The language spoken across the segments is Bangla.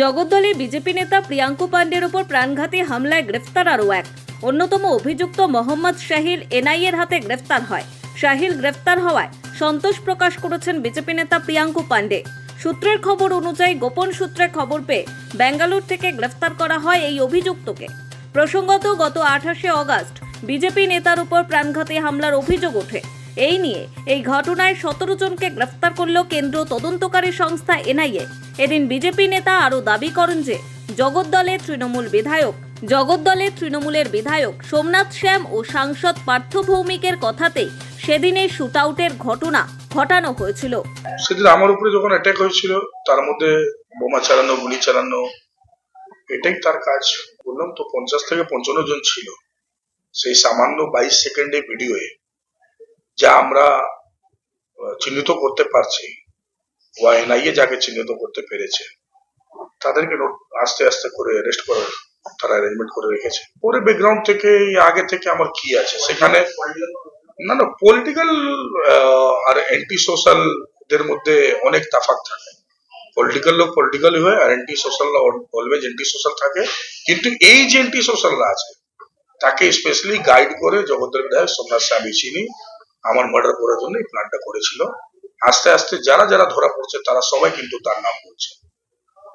জগদ্দলে বিজেপি নেতা প্রিয়াঙ্কু পান্ডের ওপর প্রাণঘাতী হামলায় গ্রেফতার আরও এক অন্যতম অভিযুক্ত মোহাম্মদ শাহিল এনআইএর হাতে গ্রেফতার হয়। শাহিল গ্রেফতার হওয়ায় সন্তোষ প্রকাশ করেছেন বিজেপি নেতা প্রিয়াঙ্কু পান্ডে। সূত্রের খবর অনুযায়ী গোপন সূত্রে খবর পেয়ে বেঙ্গালুরু থেকে গ্রেফতার করা হয় এই অভিযুক্তকে। প্রসঙ্গত গত 28শে অগাস্ট বিজেপি নেতার উপর প্রাণঘাতী হামলার অভিযোগ ওঠে। এই নিয়ে এই ঘটনায় 17 জনকে গ্রেফতার করল কেন্দ্রীয় তদন্তকারী সংস্থা এনআইএ। এদিন বিজেপি নেতা আরও দাবি করেন যে জগদ্দলের তৃণমূলের বিধায়ক সোমনাথ শ্যাম ও সাংসদ পার্থ ভৌমিকের কথাতেই সেদিনের শুটআউটের ঘটনা ঘটানো হয়েছিল। সেদিন আমার উপরে যখন অ্যাটাক হয়েছিল তার মধ্যে বোমা চালানো, গুলি চালানো, এটাই তার কাজ। বললাম তো 50 থেকে 55 জন ছিল। সেই সামান্য 22 সেকেন্ডে ভিডিওয়ে যা আমরা চিহ্নিত করতে পারছি, বা এনআইএ যাকে চিহ্নিত করতে পেরেছে তাদেরকে আস্তে আস্তে করে অ্যারেস্ট করার তারা অ্যারেঞ্জমেন্ট করে রেখেছে। পরে ব্যাকগ্রাউন্ড থেকে আগে থেকে আমার কি আছে সেখানে না পলিটিক্যাল আর অ্যান্টি সোশ্যাল দের মধ্যে অনেক তাফাক থাকে। পলিটিক্যাল লোক পলিটিক্যালই হয় আর অ্যান্টি সোশ্যালরা অলওয়েজ অ্যান্টি সোশ্যাল থাকে। কিন্তু এই যে অ্যান্টি সোশ্যালরা আছে তাকে স্পেশালি গাইড করে জগদ্দলের বিধায়ক সোমনাথ শ্যাম চিনি আমার মার্ডার করার জন্য এই প্ল্যানটা করেছিল। আস্তে আস্তে যারা যারা ধরা পড়ছে তারা সবাই কিন্তু তার নাম বলছে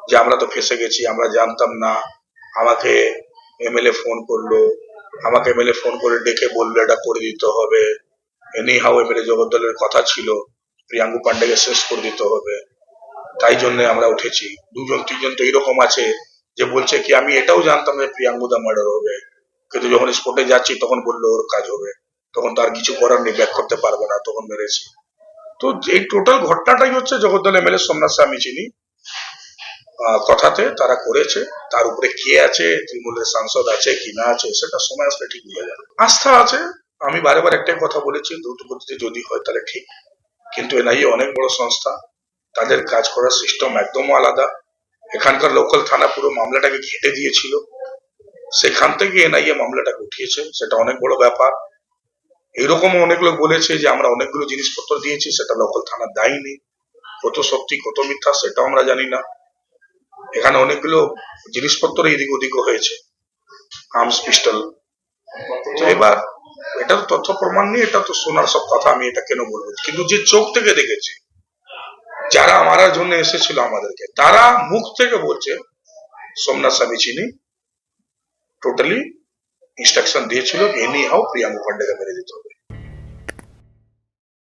যে আমরা তো ফেসে গেছি, আমরা জানতাম না। আমাকে এমএলএ ফোন করলো, আমাকে এমএলএ ফোন করে ডেকে বললো এটা করে দিতে হবে। এনি হাউ এমএলএ জগদ্দলের কথা ছিল প্রিয়াঙ্কু পান্ডেকে শেষ করে দিতে হবে, তাই জন্য আমরা উঠেছি। 2 জন 3 জন তো এরকম আছে যে বলছে কি আমি এটাও জানতাম যে প্রিয়াঙ্কু দা মার্ডার হবে, কিন্তু যখন স্পটে যাচ্ছি তখন বললো ওর কাজ হবে, তখন তার কিছু করার নেই, ব্যাক করতে পারবে না, তখন মেরেছি। তো এই টোটাল ঘটনাটাই হচ্ছে জগদ্দল এমএলএ সোমনাথ শ্যাম চিনি কথাতে তারা করেছে। তার উপরে কে আছে, তৃণমূলের সাংসদ আছে কি না আছে সেটা সময় আসলে ঠিক হয়ে যাবে। আস্থা আছে, আমি বারে বার একটাই কথা বলেছি, দ্রুত গতিতে যদি হয় তাহলে ঠিক। কিন্তু এনআইএ অনেক বড় সংস্থা, তাদের কাজ করার সিস্টেম একদম আলাদা। এখানকার লোকাল থানা পুরো মামলাটাকে ঘেঁটে দিয়েছিল, সেখান থেকে এনআইএ মামলাটাকে উঠিয়েছে, সেটা অনেক বড় ব্যাপার। এইরকম অনেক লোক বলেছে যে আমরা অনেকগুলো জিনিসপত্র দিয়েছি, সেটা লোকাল থানা দেয়নি। কত সত্যি কত মিথ্যা সেটাও আমরা জানি না। এখানে অনেকগুলো জিনিসপত্র এদিক ওদিক হয়েছে, আর্মস পিস্টল। তো এবার এটা তো তথ্য প্রমাণ নিয়ে এটা তো শোনার সব কথা, আমি এটা কেন বলবো, কিন্তু যে চোখ থেকে দেখেছে, যারা মারার জন্য এসেছিল আমাদেরকে, তারা মুখ থেকে বলছে সোমনাথ শ্যাম চিনি টোটালি ইনস্ট্রাকশন দিয়েছিল এনি হাউ প্রিয়াঙ্কু পান্ডেকে মেরে দিতে হবে।